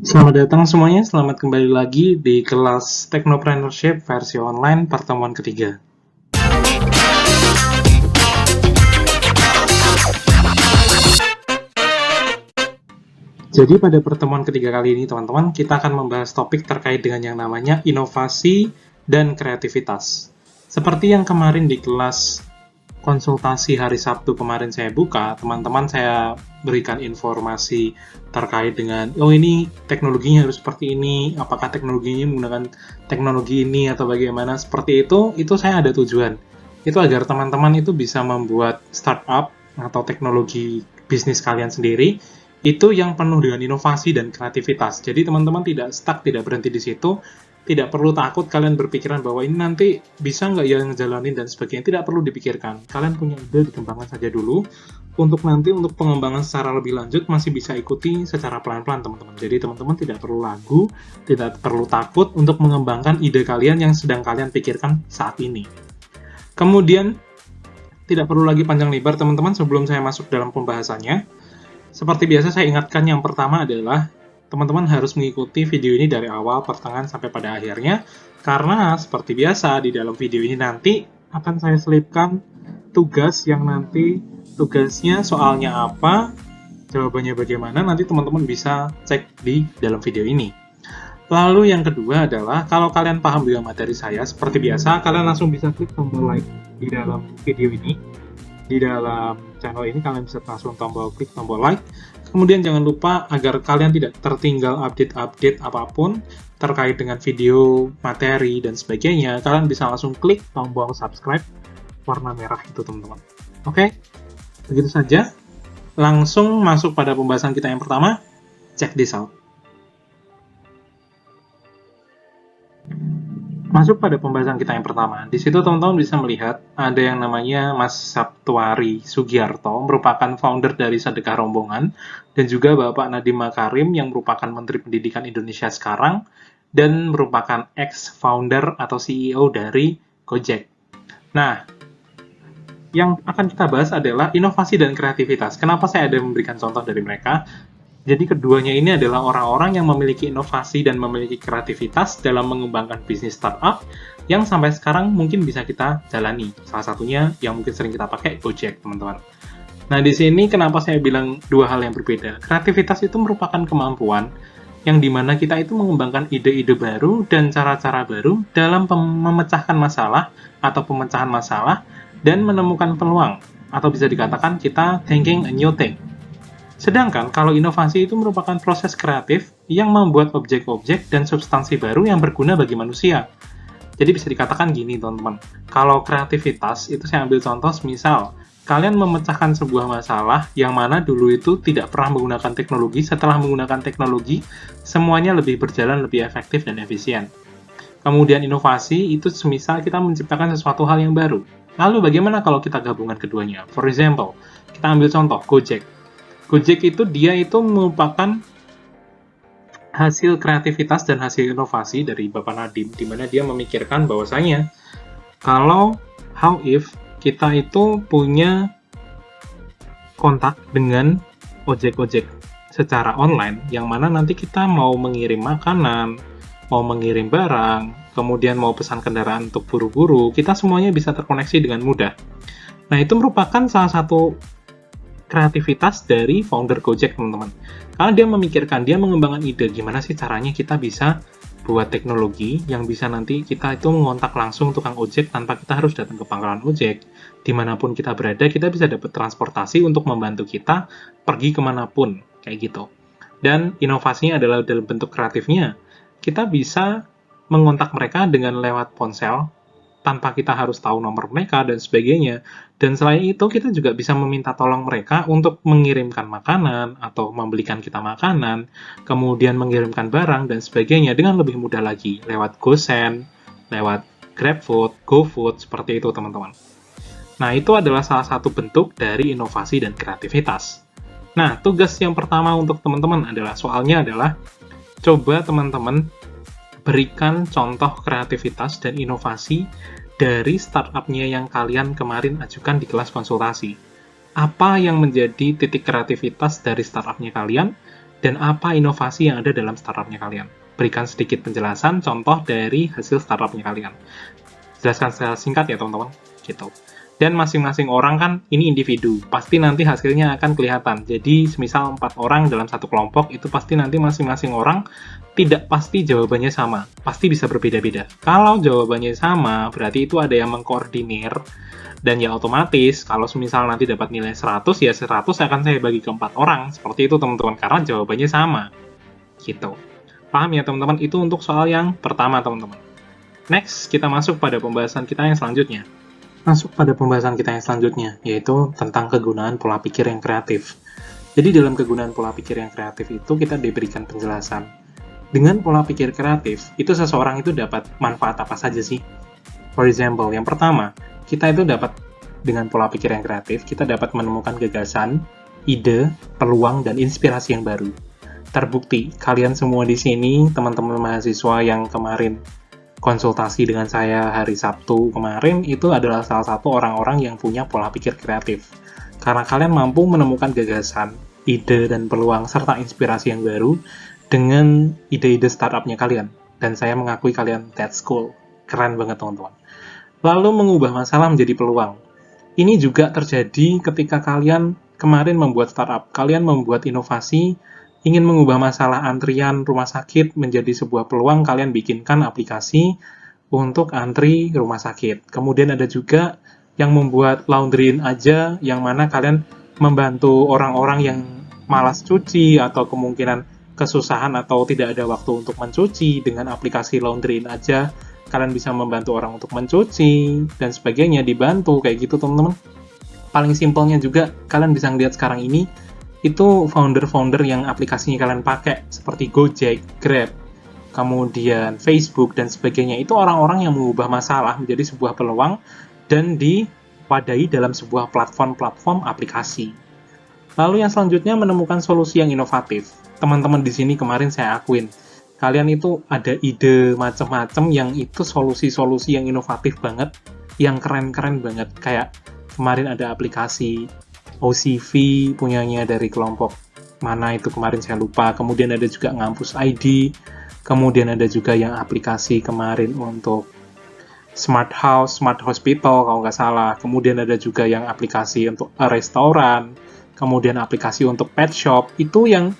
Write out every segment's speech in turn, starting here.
Selamat datang semuanya, selamat kembali lagi di kelas Technopreneurship versi online pertemuan ketiga. Jadi pada pertemuan ketiga kali ini teman-teman, kita akan membahas topik terkait dengan yang namanya inovasi dan kreativitas. Seperti yang kemarin di kelas konsultasi hari Sabtu kemarin saya buka, teman-teman saya berikan informasi terkait dengan, oh ini teknologinya harus seperti ini, apakah teknologinya menggunakan teknologi ini atau bagaimana, seperti itu saya ada tujuan. Itu agar teman-teman itu bisa membuat startup atau teknologi bisnis kalian sendiri, itu yang penuh dengan inovasi dan kreativitas. Jadi teman-teman tidak stuck, tidak berhenti di situ, tidak perlu takut kalian berpikiran bahwa ini nanti bisa nggak ya ngejalanin dan sebagainya, tidak perlu dipikirkan. Kalian punya ide, dikembangkan saja dulu, untuk nanti untuk pengembangan secara lebih lanjut masih bisa ikuti secara pelan-pelan teman-teman. Jadi teman-teman tidak perlu ragu, tidak perlu takut untuk mengembangkan ide kalian yang sedang kalian pikirkan saat ini. Kemudian, tidak perlu lagi panjang lebar teman-teman sebelum saya masuk dalam pembahasannya. Seperti biasa saya ingatkan yang pertama adalah teman-teman harus mengikuti video ini dari awal, pertengahan, sampai pada akhirnya, karena seperti biasa di dalam video ini nanti akan saya selipkan tugas yang nanti tugasnya soalnya apa, jawabannya bagaimana, nanti teman-teman bisa cek di dalam video ini. Lalu yang kedua adalah, kalau kalian paham dengan materi saya, seperti biasa, kalian langsung bisa klik tombol like di dalam video ini. Di dalam channel ini kalian bisa langsung klik tombol like. Kemudian jangan lupa agar kalian tidak tertinggal update-update apapun terkait dengan video, materi, dan sebagainya, kalian bisa langsung klik tombol subscribe warna merah itu teman-teman. Oke, begitu saja. Langsung masuk pada pembahasan kita yang pertama. Check this out. Masuk pada pembahasan kita yang pertama. Di situ teman-teman bisa melihat ada yang namanya Mas Saptuari Sugiarto, merupakan founder dari Sedekah Rombongan, dan juga Bapak Nadiem Makarim yang merupakan Menteri Pendidikan Indonesia sekarang, dan merupakan ex-founder atau CEO dari Gojek. Nah, yang akan kita bahas adalah inovasi dan kreativitas. Kenapa saya ada memberikan contoh dari mereka? Jadi keduanya ini adalah orang-orang yang memiliki inovasi dan memiliki kreativitas dalam mengembangkan bisnis startup yang sampai sekarang mungkin bisa kita jalani. Salah satunya yang mungkin sering kita pakai, Gojek, teman-teman. Nah, di sini kenapa saya bilang dua hal yang berbeda? Kreativitas itu merupakan kemampuan yang dimana kita itu mengembangkan ide-ide baru dan cara-cara baru dalam memecahkan masalah atau pemecahan masalah dan menemukan peluang, atau bisa dikatakan kita thinking a new thing. Sedangkan kalau inovasi itu merupakan proses kreatif yang membuat objek-objek dan substansi baru yang berguna bagi manusia. Jadi bisa dikatakan gini teman-teman, kalau kreativitas itu saya ambil contoh misal, kalian memecahkan sebuah masalah yang mana dulu itu tidak pernah menggunakan teknologi, setelah menggunakan teknologi, semuanya lebih berjalan lebih efektif dan efisien. Kemudian inovasi itu semisal kita menciptakan sesuatu hal yang baru. Lalu bagaimana kalau kita gabungan keduanya? For example, kita ambil contoh Gojek. Gojek itu dia itu merupakan hasil kreativitas dan hasil inovasi dari Bapak Nadiem, di mana dia memikirkan bahwasanya kalau how if kita itu punya kontak dengan ojek-ojek secara online, yang mana nanti kita mau mengirim makanan, mau mengirim barang, kemudian mau pesan kendaraan untuk buru-buru, kita semuanya bisa terkoneksi dengan mudah. Nah, itu merupakan salah satu kreativitas dari founder Gojek, teman-teman. Karena dia memikirkan, dia mengembangkan ide gimana sih caranya kita bisa buat teknologi yang bisa nanti kita itu mengontak langsung tukang ojek tanpa kita harus datang ke pangkalan ojek. Dimanapun kita berada, kita bisa dapat transportasi untuk membantu kita pergi kemanapun, kayak gitu. Dan inovasinya adalah dalam bentuk kreatifnya. Kita bisa mengontak mereka dengan lewat ponsel, tanpa kita harus tahu nomor mereka dan sebagainya. Dan selain itu, kita juga bisa meminta tolong mereka untuk mengirimkan makanan atau membelikan kita makanan, kemudian mengirimkan barang dan sebagainya dengan lebih mudah lagi lewat GoSend, lewat GrabFood, GoFood, seperti itu teman-teman. Nah, itu adalah salah satu bentuk dari inovasi dan kreativitas. Nah, tugas yang pertama untuk teman-teman adalah, soalnya adalah, coba teman-teman berikan contoh kreativitas dan inovasi dari startup-nya yang kalian kemarin ajukan di kelas konsultasi. apa yang menjadi titik kreativitas dari startupnya kalian, dan apa inovasi yang ada dalam startupnya kalian. Berikan sedikit penjelasan, contoh dari hasil startupnya kalian. Jelaskan secara singkat ya teman-teman, gitu. Dan masing-masing orang kan ini individu, pasti nanti hasilnya akan kelihatan. Jadi semisal 4 orang dalam satu kelompok, itu pasti nanti masing-masing orang tidak pasti jawabannya sama, pasti bisa berbeda-beda. Kalau jawabannya sama, berarti itu ada yang mengkoordinir, dan ya otomatis kalau semisal nanti dapat nilai 100, ya 100 akan saya bagi ke 4 orang, seperti itu teman-teman, karena jawabannya sama. Gitu. Paham ya teman-teman? Itu untuk soal yang pertama teman-teman. Next, kita masuk pada pembahasan kita yang selanjutnya. Yaitu tentang kegunaan pola pikir yang kreatif. Jadi dalam kegunaan pola pikir yang kreatif itu kita diberikan penjelasan. Dengan pola pikir kreatif, itu seseorang itu dapat manfaat apa saja sih? For example, yang pertama, kita itu dapat dengan pola pikir yang kreatif, kita dapat menemukan gagasan, ide, peluang, dan inspirasi yang baru. Terbukti, kalian semua di sini, teman-teman mahasiswa yang kemarin konsultasi dengan saya hari Sabtu kemarin, itu adalah salah satu orang-orang yang punya pola pikir kreatif. Karena kalian mampu menemukan gagasan, ide, dan peluang, serta inspirasi yang baru dengan ide-ide startupnya kalian. Dan saya mengakui kalian that's cool. Keren banget teman-teman. Lalu mengubah masalah menjadi peluang. Ini juga terjadi ketika kalian kemarin membuat startup. Kalian membuat inovasi, ingin mengubah masalah antrian rumah sakit menjadi sebuah peluang, kalian bikinkan aplikasi untuk antri rumah sakit. Kemudian ada juga yang membuat laundryin aja, yang mana kalian membantu orang-orang yang malas cuci atau kemungkinan kesusahan atau tidak ada waktu untuk mencuci. Dengan aplikasi laundryin aja, kalian bisa membantu orang untuk mencuci, dan sebagainya, dibantu, kayak gitu teman-teman. Paling simpelnya juga, kalian bisa ngeliat sekarang ini, itu founder-founder yang aplikasinya kalian pakai, seperti Gojek, Grab, kemudian Facebook, dan sebagainya, itu orang-orang yang mengubah masalah menjadi sebuah peluang dan diwadahi dalam sebuah platform-platform aplikasi. Lalu yang selanjutnya, menemukan solusi yang inovatif. Teman-teman di sini kemarin saya akuin, kalian itu ada ide macam-macam yang itu solusi-solusi yang inovatif banget, yang keren-keren banget. Kayak kemarin ada aplikasi OCV punyanya dari kelompok mana itu kemarin saya lupa. Kemudian ada juga Ngampus ID. Kemudian ada juga yang aplikasi kemarin untuk Smart House, Smart Hospital kalau nggak salah. Kemudian ada juga yang aplikasi untuk restoran. Kemudian aplikasi untuk pet shop. Itu yang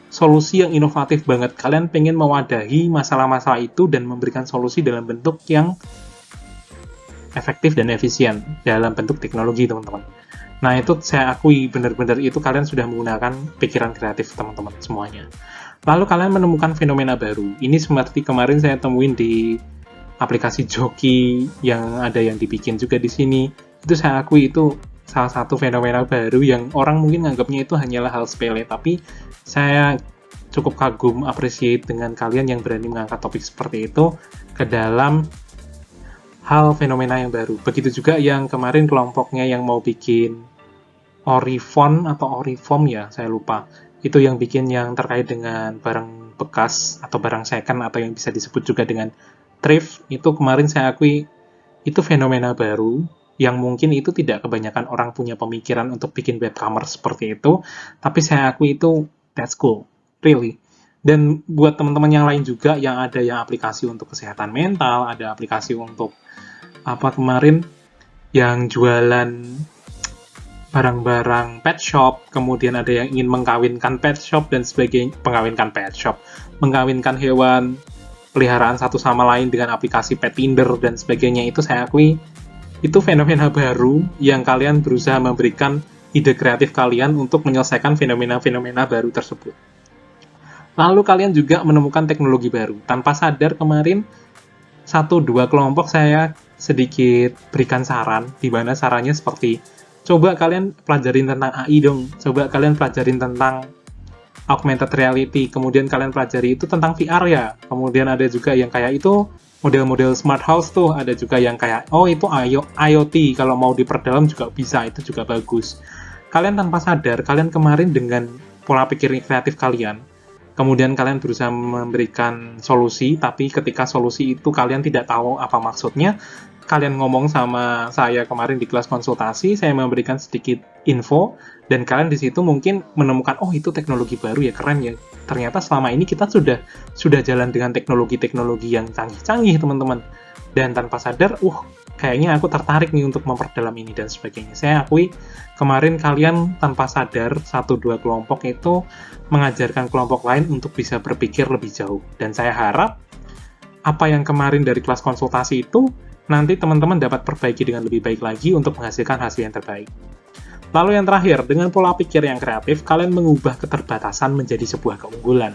solusi yang inovatif banget. Kalian pengen mewadahi masalah-masalah itu dan memberikan solusi dalam bentuk yang efektif dan efisien dalam bentuk teknologi, teman-teman. Nah, itu saya akui benar-benar itu kalian sudah menggunakan pikiran kreatif, teman-teman semuanya. Lalu kalian menemukan fenomena baru. Ini seperti kemarin saya temuin di aplikasi joki yang ada yang dibikin juga di sini. Itu saya akui itu salah satu fenomena baru yang orang mungkin nganggapnya itu hanyalah hal sepele, tapi saya cukup kagum, appreciate dengan kalian yang berani mengangkat topik seperti itu ke dalam hal fenomena yang baru. Begitu juga yang kemarin kelompoknya yang mau bikin Orifon atau Orifom ya, saya lupa. Itu yang bikin yang terkait dengan barang bekas atau barang second atau yang bisa disebut juga dengan thrift. Itu kemarin saya akui itu fenomena baru yang mungkin itu tidak kebanyakan orang punya pemikiran untuk bikin web commerce seperti itu, tapi saya akui itu that's cool, really. Dan buat teman-teman yang lain juga yang ada yang aplikasi untuk kesehatan mental, ada aplikasi untuk apa kemarin yang jualan barang-barang pet shop, kemudian ada yang ingin mengkawinkan pet shop dan sebagainya, mengkawinkan hewan peliharaan satu sama lain dengan aplikasi pet Tinder dan sebagainya. Itu saya akui itu fenomena baru yang kalian berusaha memberikan ide kreatif kalian untuk menyelesaikan fenomena-fenomena baru tersebut. Lalu kalian juga menemukan teknologi baru. Tanpa sadar kemarin 1-2 kelompok saya sedikit berikan saran, di mana sarannya seperti coba kalian pelajarin tentang AI dong, coba kalian pelajarin tentang augmented reality, kemudian kalian pelajari itu tentang VR ya, kemudian ada juga yang kayak itu model-model smart house tuh, ada juga yang kayak oh itu IoT, kalau mau diperdalam juga bisa, itu juga bagus. Kalian tanpa sadar, kalian kemarin dengan pola pikir kreatif kalian kemudian kalian berusaha memberikan solusi, tapi ketika solusi itu kalian tidak tahu apa maksudnya, kalian ngomong sama saya kemarin di kelas konsultasi, saya memberikan sedikit info, dan kalian di situ mungkin menemukan, oh itu teknologi baru ya, keren ya. Ternyata selama ini kita sudah jalan dengan teknologi-teknologi yang canggih-canggih, teman-teman. Dan tanpa sadar, kayaknya aku tertarik nih untuk memperdalam ini dan sebagainya. Saya akui, kemarin kalian tanpa sadar, 1-2 kelompok itu mengajarkan kelompok lain untuk bisa berpikir lebih jauh. Dan saya harap, apa yang kemarin dari kelas konsultasi itu, nanti teman-teman dapat perbaiki dengan lebih baik lagi untuk menghasilkan hasil yang terbaik. Lalu yang terakhir, dengan pola pikir yang kreatif, kalian mengubah keterbatasan menjadi sebuah keunggulan.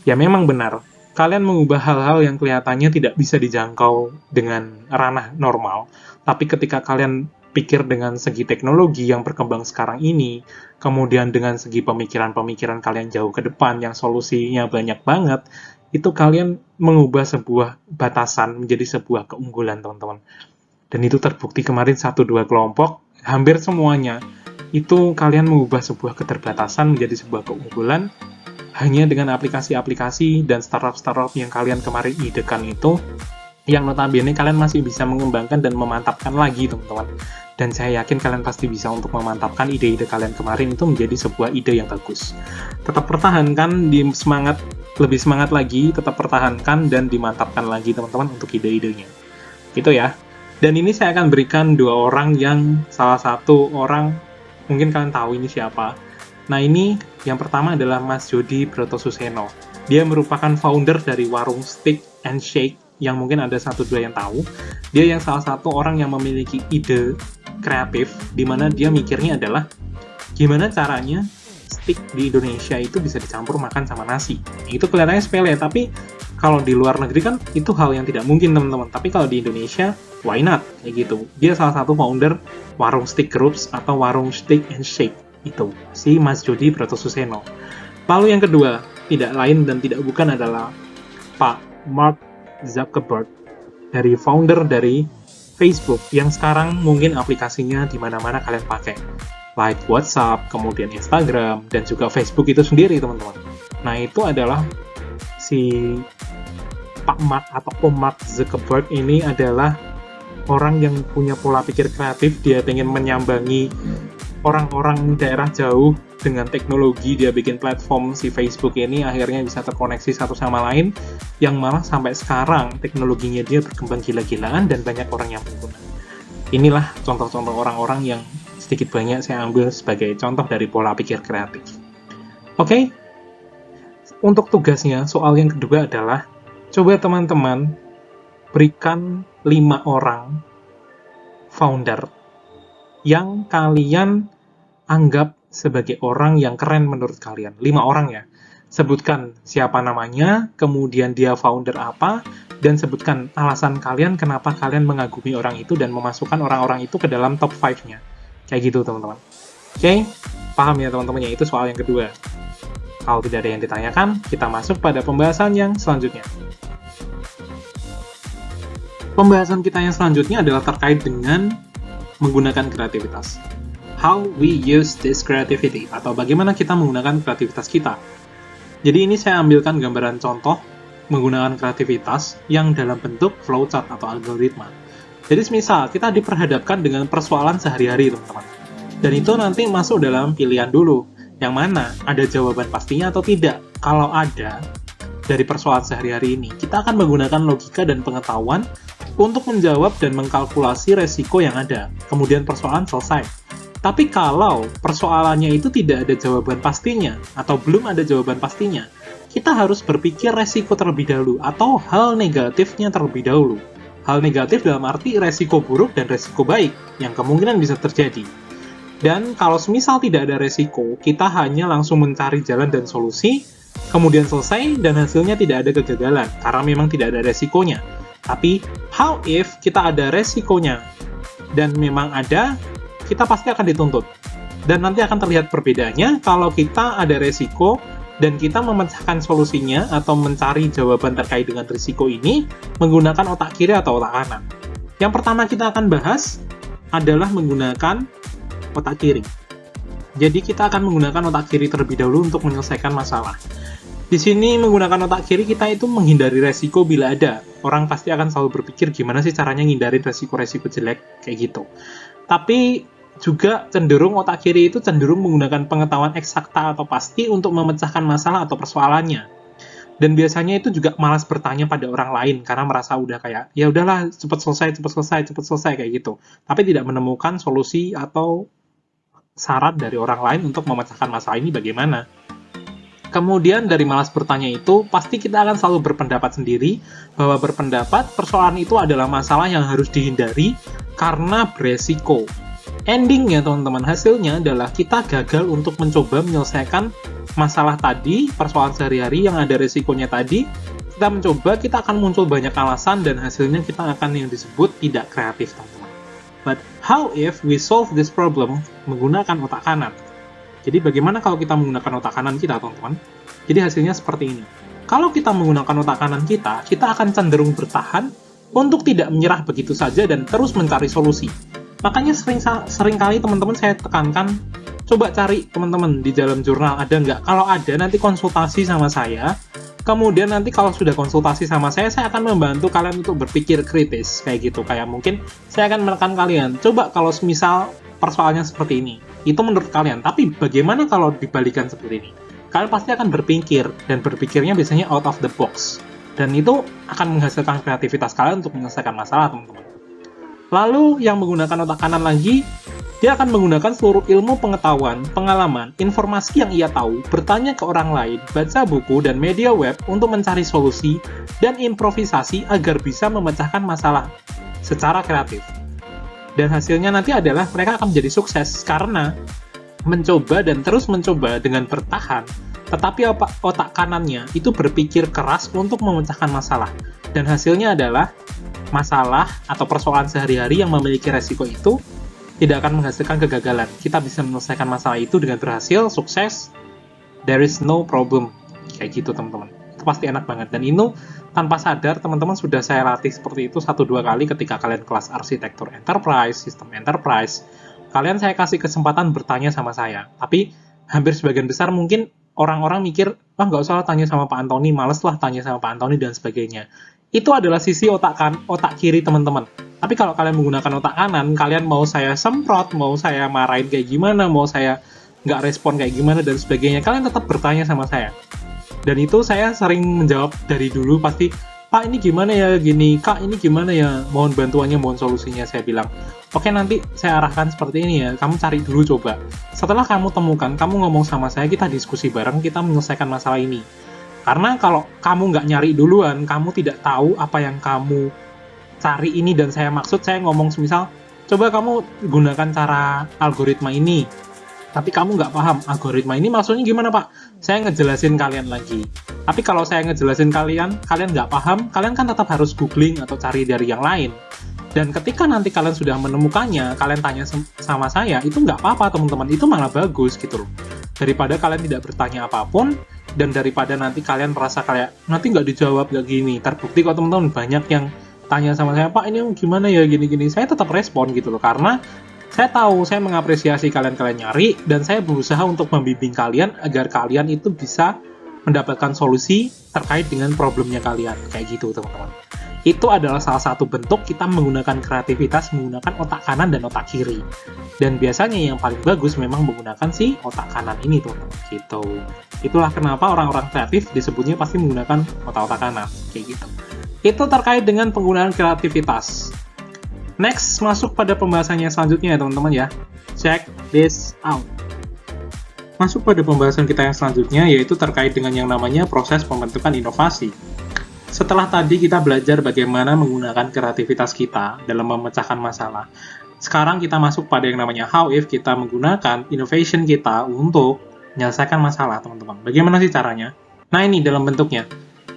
Ya memang benar, kalian mengubah hal-hal yang kelihatannya tidak bisa dijangkau dengan ranah normal, tapi ketika kalian pikir dengan segi teknologi yang berkembang sekarang ini, kemudian dengan segi pemikiran-pemikiran kalian jauh ke depan yang solusinya banyak banget, itu kalian mengubah sebuah batasan menjadi sebuah keunggulan, teman-teman. Dan itu terbukti kemarin 1-2 kelompok, hampir semuanya, itu kalian mengubah sebuah keterbatasan menjadi sebuah keunggulan, hanya dengan aplikasi-aplikasi dan startup-startup yang kalian kemarin idekan itu, yang notabene kalian masih bisa mengembangkan dan memantapkan lagi, teman-teman. Dan saya yakin kalian pasti bisa untuk memantapkan ide-ide kalian kemarin itu menjadi sebuah ide yang bagus. Tetap pertahankan, lebih semangat lagi, tetap pertahankan dan dimantapkan lagi, teman-teman, untuk ide-idenya. Gitu ya. Dan ini saya akan berikan 2 orang yang salah satu orang, mungkin kalian tahu ini siapa. Nah ini, yang pertama adalah Mas Jody Bratosuseno. Dia merupakan founder dari warung Steak and Shake, yang mungkin ada 1-2 yang tahu. Dia yang salah satu orang yang memiliki ide kreatif, di mana dia mikirnya adalah, gimana caranya steak di Indonesia itu bisa dicampur makan sama nasi. Itu kelihatannya sepele, tapi kalau di luar negeri kan itu hal yang tidak mungkin, teman-teman. Tapi kalau di Indonesia, why not? Kayak gitu. Dia salah satu founder warung Steak Groups atau warung Steak and Shake. Itu, si Mas Jody Bratosuseno. Lalu yang kedua, tidak lain dan tidak bukan adalah Pak Mark Zuckerberg, dari founder dari Facebook, yang sekarang mungkin aplikasinya di mana-mana kalian pakai. Like WhatsApp, kemudian Instagram, dan juga Facebook itu sendiri, teman-teman. Nah, itu adalah si Pak Mark atau Om Mark Zuckerberg ini adalah orang yang punya pola pikir kreatif. Dia ingin menyambangi orang-orang daerah jauh dengan teknologi. Dia bikin platform si Facebook ini akhirnya bisa terkoneksi satu sama lain, yang malah sampai sekarang teknologinya dia berkembang gila-gilaan dan banyak orang yang pengguna. Inilah contoh-contoh orang-orang yang sedikit banyak saya ambil sebagai contoh dari pola pikir kreatif. Oke, untuk tugasnya, soal yang kedua adalah, coba teman-teman berikan 5 orang founder yang kalian anggap sebagai orang yang keren menurut kalian. 5 orang ya. Sebutkan siapa namanya, kemudian dia founder apa, dan sebutkan alasan kalian kenapa kalian mengagumi orang itu dan memasukkan orang-orang itu ke dalam top 5-nya. Kayak gitu, teman-teman. Oke, paham ya teman-teman, itu soal yang kedua. Kalau tidak ada yang ditanyakan, kita masuk pada pembahasan yang selanjutnya. Pembahasan kita yang selanjutnya adalah terkait dengan menggunakan kreativitas. How we use this creativity, atau bagaimana kita menggunakan kreativitas kita. Jadi ini saya ambilkan gambaran contoh menggunakan kreativitas yang dalam bentuk flowchart atau algoritma. Jadi misal kita diperhadapkan dengan persoalan sehari-hari, teman-teman. Dan itu nanti masuk dalam pilihan dulu. Yang mana ada jawaban pastinya atau tidak. Kalau ada, dari persoalan sehari-hari ini, kita akan menggunakan logika dan pengetahuan untuk menjawab dan mengkalkulasi resiko yang ada. Kemudian persoalan selesai. Tapi kalau persoalannya itu tidak ada jawaban pastinya, atau belum ada jawaban pastinya, kita harus berpikir resiko terlebih dahulu, atau hal negatifnya terlebih dahulu. Hal negatif dalam arti resiko buruk dan resiko baik, yang kemungkinan bisa terjadi. Dan kalau semisal tidak ada resiko, kita hanya langsung mencari jalan dan solusi, kemudian selesai, dan hasilnya tidak ada kegagalan, karena memang tidak ada resikonya. Tapi, how if kita ada resikonya, dan memang ada, kita pasti akan dituntut. Dan nanti akan terlihat perbedaannya kalau kita ada resiko, dan kita memecahkan solusinya, atau mencari jawaban terkait dengan risiko ini, menggunakan otak kiri atau otak kanan. Yang pertama kita akan bahas, adalah menggunakan otak kiri. Jadi kita akan menggunakan otak kiri terlebih dahulu untuk menyelesaikan masalah. Di sini menggunakan otak kiri kita itu menghindari resiko bila ada. Orang pasti akan selalu berpikir gimana sih caranya ngindarin resiko-resiko jelek kayak gitu. Tapi juga cenderung otak kiri itu cenderung menggunakan pengetahuan eksakta atau pasti untuk memecahkan masalah atau persoalannya. Dan biasanya itu juga malas bertanya pada orang lain karena merasa udah kayak ya udahlah cepat selesai kayak gitu. Tapi tidak menemukan solusi atau syarat dari orang lain untuk memecahkan masalah ini bagaimana. Kemudian dari malas bertanya itu, pasti kita akan selalu berpendapat sendiri bahwa berpendapat persoalan itu adalah masalah yang harus dihindari karena beresiko. Endingnya teman-teman, hasilnya adalah kita gagal untuk mencoba menyelesaikan masalah tadi, persoalan sehari-hari yang ada resikonya tadi. Kita mencoba, kita akan muncul banyak alasan dan hasilnya kita akan yang disebut tidak kreatif teman-teman. But how if we solve this problem menggunakan otak kanan? Jadi bagaimana kalau kita menggunakan otak kanan kita, teman-teman? Jadi hasilnya seperti ini. Kalau kita menggunakan otak kanan kita akan cenderung bertahan untuk tidak menyerah begitu saja dan terus mencari solusi. Makanya sering kali teman-teman saya tekankan, coba cari teman-teman di dalam jurnal ada nggak? Kalau ada, nanti konsultasi sama saya. Kemudian nanti kalau sudah konsultasi sama saya akan membantu kalian untuk berpikir kritis, kayak gitu. Kayak mungkin saya akan menekan kalian, coba kalau misal persoalannya seperti ini, itu menurut kalian. Tapi bagaimana kalau dibalikan seperti ini? Kalian pasti akan berpikir, dan berpikirnya biasanya out of the box. Dan itu akan menghasilkan kreativitas kalian untuk menyelesaikan masalah, teman-teman. Lalu, yang menggunakan otak kanan lagi, dia akan menggunakan seluruh ilmu pengetahuan, pengalaman, informasi yang ia tahu, bertanya ke orang lain, baca buku dan media web untuk mencari solusi, dan improvisasi agar bisa memecahkan masalah secara kreatif. Dan hasilnya nanti adalah mereka akan menjadi sukses karena mencoba dan terus mencoba dengan bertahan, tetapi otak kanannya itu berpikir keras untuk memecahkan masalah. Dan hasilnya adalah masalah atau persoalan sehari-hari yang memiliki resiko itu tidak akan menghasilkan kegagalan. Kita bisa menyelesaikan masalah itu dengan berhasil, sukses, there is no problem. Kayak gitu teman-teman. Itu pasti enak banget. Dan ini tanpa sadar teman-teman sudah saya latih seperti itu 1-2 kali ketika kalian kelas arsitektur enterprise, sistem enterprise. Kalian saya kasih kesempatan bertanya sama saya. Tapi hampir sebagian besar mungkin orang-orang mikir, wah nggak usah tanya sama Pak Antoni, males lah tanya sama Pak Antoni dan sebagainya. Itu adalah sisi otak kiri teman-teman. Tapi kalau kalian menggunakan otak kanan, kalian mau saya semprot, mau saya marahin kayak gimana, mau saya nggak respon kayak gimana dan sebagainya, kalian tetap bertanya sama saya. Dan itu saya sering menjawab dari dulu pasti, Pak ini gimana ya gini, Kak ini gimana ya, mohon bantuannya, mohon solusinya. Saya bilang, oke nanti saya arahkan seperti ini ya, kamu cari dulu coba. Setelah kamu temukan, kamu ngomong sama saya, kita diskusi bareng, kita menyelesaikan masalah ini. Karena kalau kamu nggak nyari duluan, kamu tidak tahu apa yang kamu cari ini dan saya maksud, saya ngomong semisal, coba kamu gunakan cara algoritma ini. Tapi kamu nggak paham, algoritma ini maksudnya gimana Pak? Saya ngejelasin kalian lagi. Tapi kalau saya ngejelasin kalian nggak paham, kalian kan tetap harus googling atau cari dari yang lain. Dan ketika nanti kalian sudah menemukannya, kalian tanya sama saya, itu nggak apa-apa teman-teman, itu malah bagus gitu loh. Daripada kalian tidak bertanya apapun, dan daripada nanti kalian merasa kayak, nanti nggak dijawab kayak gini. Terbukti kok teman-teman banyak yang tanya sama saya, Pak ini gimana ya gini-gini. Saya tetap respon gitu loh, karena saya tahu, saya mengapresiasi kalian nyari, dan saya berusaha untuk membimbing kalian agar kalian itu bisa mendapatkan solusi terkait dengan problemnya kalian. Kayak gitu teman-teman. Itu adalah salah satu bentuk kita menggunakan kreativitas, menggunakan otak kanan dan otak kiri. Dan biasanya yang paling bagus memang menggunakan si otak kanan ini teman-teman. Gitu. Itulah kenapa orang-orang kreatif disebutnya pasti menggunakan otak-otak kanan. Kayak gitu. Itu terkait dengan penggunaan kreativitas. Next, masuk pada pembahasannya selanjutnya ya teman-teman ya. Check this out. Masuk pada pembahasan kita yang selanjutnya, yaitu terkait dengan yang namanya proses pembentukan inovasi. Setelah tadi kita belajar bagaimana menggunakan kreativitas kita dalam memecahkan masalah, sekarang kita masuk pada yang namanya how if kita menggunakan innovation kita untuk menyelesaikan masalah, teman-teman. Bagaimana sih caranya? Nah, ini dalam bentuknya.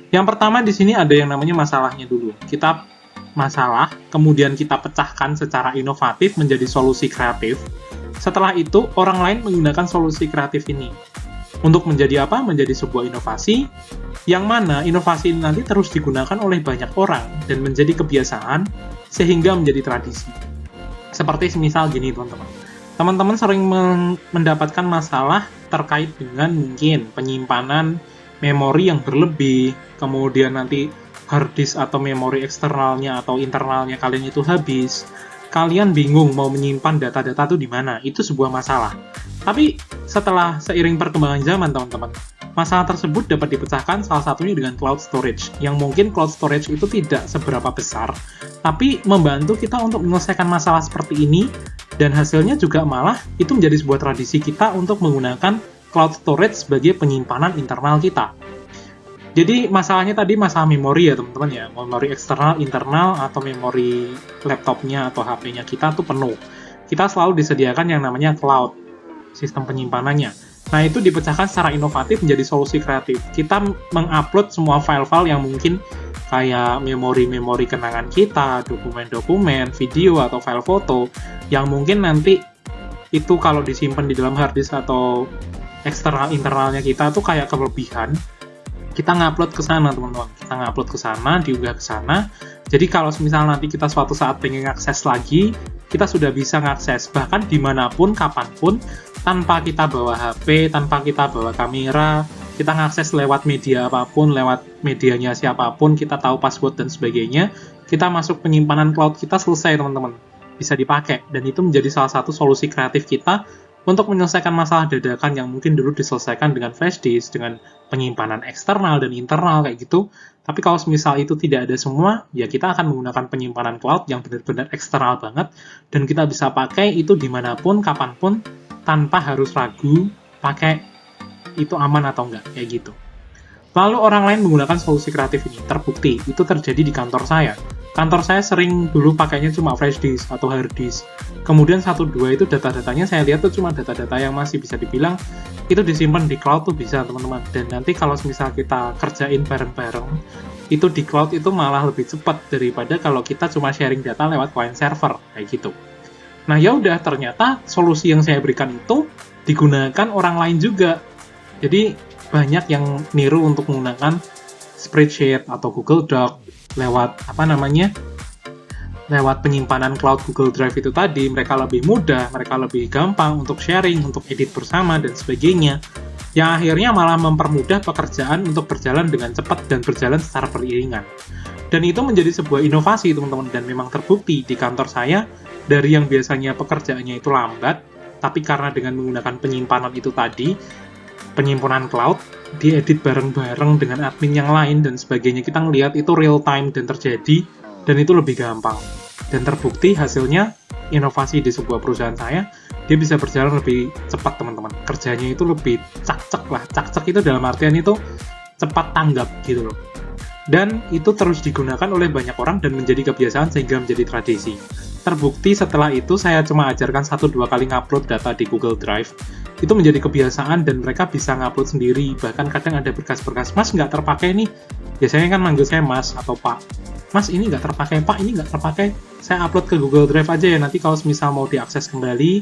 Yang pertama di sini ada yang namanya masalahnya dulu. Kita masalah, kemudian kita pecahkan secara inovatif menjadi solusi kreatif. Setelah itu, orang lain menggunakan solusi kreatif ini. Untuk menjadi apa? Menjadi sebuah inovasi, yang mana inovasi ini nanti terus digunakan oleh banyak orang dan menjadi kebiasaan, sehingga menjadi tradisi. Seperti semisal gini, teman-teman. Teman-teman sering mendapatkan masalah terkait dengan mungkin penyimpanan memori yang berlebih, kemudian nanti hard disk atau memori eksternalnya atau internalnya kalian itu habis, kalian bingung mau menyimpan data-data itu di mana, itu sebuah masalah. Tapi setelah seiring perkembangan zaman, teman-teman, masalah tersebut dapat dipecahkan salah satunya dengan cloud storage, yang mungkin cloud storage itu tidak seberapa besar, tapi membantu kita untuk menyelesaikan masalah seperti ini, dan hasilnya juga malah itu menjadi sebuah tradisi kita untuk menggunakan cloud storage sebagai penyimpanan internal kita. Jadi masalahnya tadi masalah memori ya teman-teman ya, memori eksternal, internal, atau memori laptopnya atau HP-nya kita tuh penuh. Kita selalu disediakan yang namanya cloud, sistem penyimpanannya. Nah itu dipecahkan secara inovatif menjadi solusi kreatif. Kita mengupload semua file-file yang mungkin kayak memori-memori kenangan kita, dokumen-dokumen, video, atau file foto, yang mungkin nanti itu kalau disimpan di dalam hard disk atau eksternal internalnya kita tuh kayak kelebihan, kita ngupload ke sana teman-teman, kita ngupload ke sana, diunggah ke sana. Jadi kalau misal nanti kita suatu saat pengen akses lagi, kita sudah bisa ngakses bahkan dimanapun, kapanpun, tanpa kita bawa HP, tanpa kita bawa kamera, kita ngakses lewat media apapun, lewat medianya siapapun, kita tahu password dan sebagainya, kita masuk penyimpanan cloud kita selesai teman-teman, bisa dipakai. Dan itu menjadi salah satu solusi kreatif kita untuk menyelesaikan masalah dadakan yang mungkin dulu diselesaikan dengan flash disk, dengan penyimpanan eksternal dan internal kayak gitu. Tapi kalau misal itu tidak ada semua, ya kita akan menggunakan penyimpanan cloud yang benar-benar eksternal banget, dan kita bisa pakai itu dimanapun, kapanpun, tanpa harus ragu pakai itu aman atau enggak, kayak gitu. Lalu orang lain menggunakan solusi kreatif ini, terbukti, itu terjadi di kantor saya. Kantor saya sering dulu pakainya cuma flash disk atau hard disk. Kemudian 1-2 itu data-datanya saya lihat tuh cuma data-data yang masih bisa dibilang itu disimpan di cloud tuh bisa teman-teman. Dan nanti kalau misal kita kerjain bareng-bareng, itu di cloud itu malah lebih cepat daripada kalau kita cuma sharing data lewat client server kayak gitu. Nah ya udah, ternyata solusi yang saya berikan itu digunakan orang lain juga. Jadi banyak yang niru untuk menggunakan spreadsheet atau Google Doc lewat lewat penyimpanan cloud Google Drive itu tadi. Mereka lebih mudah, mereka lebih gampang untuk sharing, untuk edit bersama dan sebagainya, yang akhirnya malah mempermudah pekerjaan untuk berjalan dengan cepat dan berjalan secara beriringan. Dan itu menjadi sebuah inovasi teman-teman, dan memang terbukti di kantor saya, dari yang biasanya pekerjaannya itu lambat, tapi karena dengan menggunakan penyimpanan itu tadi, penyimpanan cloud, diedit bareng-bareng dengan admin yang lain dan sebagainya, kita ngelihat itu real time dan terjadi, dan itu lebih gampang. Dan terbukti hasilnya, inovasi di sebuah perusahaan saya, dia bisa berjalan lebih cepat teman-teman. Kerjanya itu lebih cak-cek lah. Cak-cek itu dalam artian itu cepat tanggap gitu loh. Dan itu terus digunakan oleh banyak orang dan menjadi kebiasaan sehingga menjadi tradisi. Terbukti setelah itu saya cuma ajarkan 1-2 kali ngupload data di Google Drive, itu menjadi kebiasaan dan mereka bisa ngupload sendiri. Bahkan kadang ada berkas-berkas, Mas nggak terpakai nih. Biasanya kan manggil saya Mas atau Pak. Mas ini nggak terpakai, Pak ini nggak terpakai. Saya upload ke Google Drive aja ya, nanti kalau misal mau diakses kembali,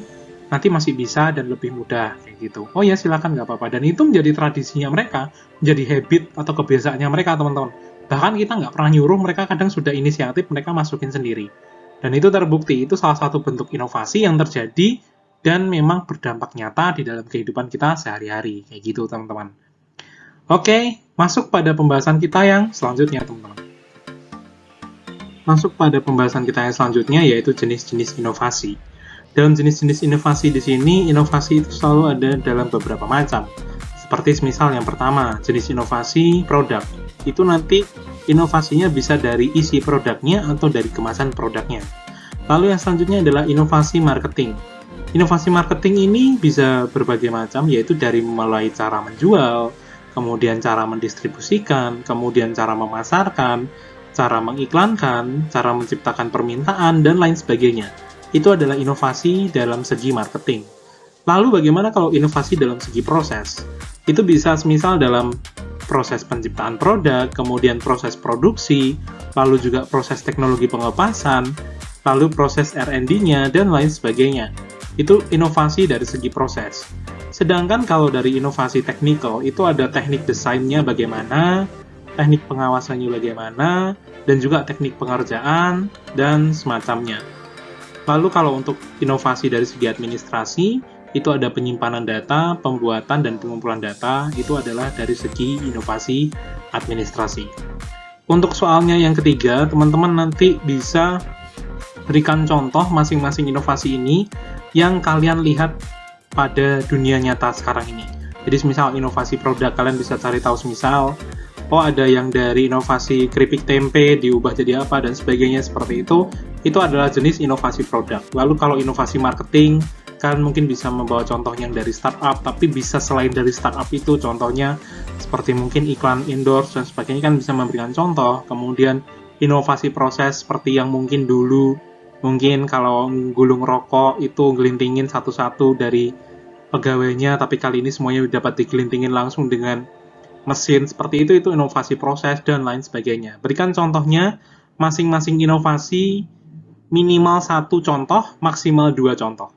nanti masih bisa dan lebih mudah kayak gitu. Oh ya silakan, nggak apa-apa. Dan itu menjadi tradisinya mereka, menjadi habit atau kebiasaannya mereka teman-teman. Bahkan kita nggak pernah nyuruh, mereka kadang sudah inisiatif, mereka masukin sendiri. Dan itu terbukti, itu salah satu bentuk inovasi yang terjadi dan memang berdampak nyata di dalam kehidupan kita sehari-hari. Kayak gitu, teman-teman. Oke, masuk pada pembahasan kita yang selanjutnya, teman-teman. Masuk pada pembahasan kita yang selanjutnya, yaitu jenis-jenis inovasi. Dalam jenis-jenis inovasi di sini, inovasi itu selalu ada dalam beberapa macam. Seperti misal yang pertama, jenis inovasi produk. Itu nanti inovasinya bisa dari isi produknya atau dari kemasan produknya. Lalu yang selanjutnya adalah inovasi marketing. Inovasi marketing ini bisa berbagai macam, yaitu dari mulai cara menjual, kemudian cara mendistribusikan, kemudian cara memasarkan, cara mengiklankan, cara menciptakan permintaan, dan lain sebagainya. Itu adalah inovasi dalam segi marketing. Lalu bagaimana kalau inovasi dalam segi proses? Itu bisa semisal dalam proses penciptaan produk, kemudian proses produksi, lalu juga proses teknologi pengepasan, lalu proses R&D-nya, dan lain sebagainya. Itu inovasi dari segi proses. Sedangkan kalau dari inovasi teknikal, itu ada teknik desainnya bagaimana, teknik pengawasannya bagaimana, dan juga teknik pengerjaan, dan semacamnya. Lalu kalau untuk inovasi dari segi administrasi, itu ada penyimpanan data, pembuatan dan pengumpulan data, itu adalah dari segi inovasi administrasi. Untuk soalnya yang ketiga, teman-teman nanti bisa berikan contoh masing-masing inovasi ini yang kalian lihat pada dunia nyata sekarang ini. Jadi misal inovasi produk, kalian bisa cari tahu misal, oh ada yang dari inovasi keripik tempe diubah jadi apa dan sebagainya seperti itu adalah jenis inovasi produk. Lalu kalau inovasi marketing, kalian mungkin bisa membawa contoh yang dari startup, tapi bisa selain dari startup itu, contohnya seperti mungkin iklan endorse dan sebagainya, kan bisa memberikan contoh. Kemudian inovasi proses seperti yang mungkin dulu, mungkin kalau gulung rokok itu gelintingin satu-satu dari pegawainya, tapi kali ini semuanya dapat digelintingin langsung dengan mesin seperti itu inovasi proses dan lain sebagainya. Berikan contohnya, masing-masing inovasi minimal 1 contoh, maksimal 2 contoh.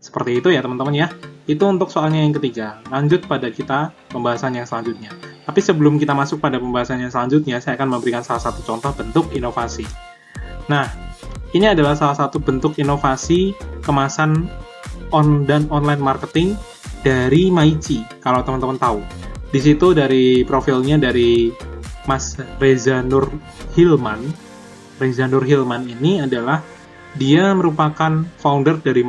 Seperti itu ya teman-teman ya. Itu untuk soalnya yang ketiga. Lanjut pada kita pembahasan yang selanjutnya. Tapi sebelum kita masuk pada pembahasan yang selanjutnya, saya akan memberikan salah satu contoh bentuk inovasi. Nah, ini adalah salah satu bentuk inovasi kemasan dan online marketing dari Maici, kalau teman-teman tahu. Di situ dari profilnya dari Mas Reza Nur Hilman. Reza Nur Hilman ini adalah dia merupakan founder dari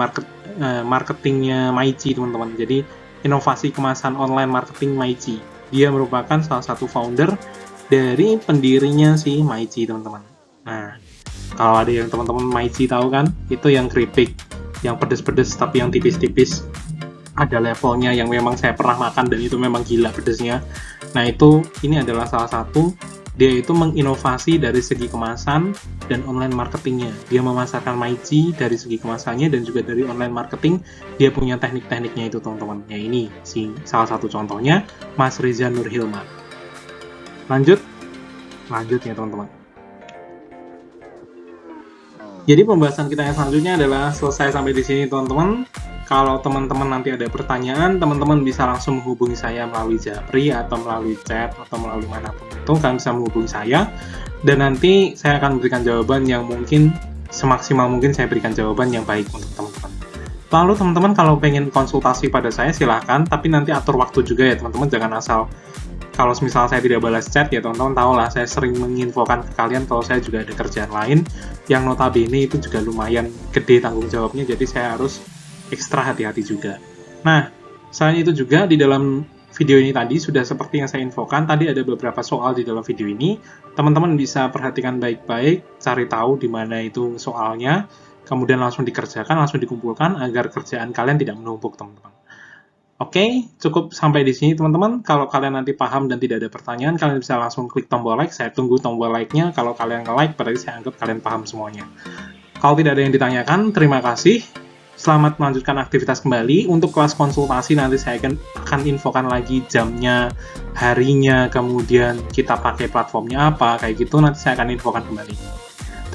marketingnya Maici, teman-teman. Jadi inovasi kemasan online marketing Maici. Dia merupakan salah satu founder dari pendirinya si Maici, teman-teman. Nah, kalau ada yang teman-teman Maici tahu kan, itu yang keripik, yang pedes-pedes tapi yang tipis-tipis. Ada levelnya yang memang saya pernah makan dan itu memang gila pedesnya. Nah ini adalah salah satu, dia itu menginovasi dari segi kemasan dan online marketingnya. Dia memasarkan Maici dari segi kemasannya dan juga dari online marketing, dia punya teknik-tekniknya itu teman-teman. Ya ini salah satu contohnya, Mas Reza Nur Hilman. Lanjut ya teman-teman. Jadi pembahasan kita yang selanjutnya adalah selesai sampai di sini teman-teman. Kalau teman-teman nanti ada pertanyaan, teman-teman bisa langsung menghubungi saya melalui Japri atau melalui chat atau melalui manapun itu, kalian bisa menghubungi saya dan nanti saya akan berikan jawaban yang mungkin semaksimal mungkin saya berikan jawaban yang baik untuk teman-teman. Lalu teman-teman kalau pengen konsultasi pada saya silahkan, tapi nanti atur waktu juga ya teman-teman, jangan asal kalau misal saya tidak balas chat ya teman-teman tahu lah, saya sering menginfokan ke kalian kalau saya juga ada kerjaan lain yang notabene itu juga lumayan gede tanggung jawabnya, jadi saya harus ekstra hati-hati juga. Nah, selain itu juga di dalam video ini tadi sudah seperti yang saya infokan, tadi ada beberapa soal di dalam video ini. Teman-teman bisa perhatikan baik-baik, cari tahu di mana itu soalnya, kemudian langsung dikerjakan, langsung dikumpulkan agar kerjaan kalian tidak menumpuk, teman-teman. Oke, cukup sampai di sini teman-teman. Kalau kalian nanti paham dan tidak ada pertanyaan, kalian bisa langsung klik tombol like. Saya tunggu tombol like-nya. Kalau kalian nge-like, berarti saya anggap kalian paham semuanya. Kalau tidak ada yang ditanyakan, terima kasih. Selamat melanjutkan aktivitas kembali. Untuk kelas konsultasi nanti saya akan infokan lagi jamnya, harinya, kemudian kita pakai platformnya apa, kayak gitu nanti saya akan infokan kembali.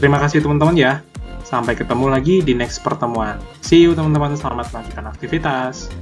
Terima kasih teman-teman ya. Sampai ketemu lagi di next pertemuan. See you teman-teman, selamat melanjutkan aktivitas.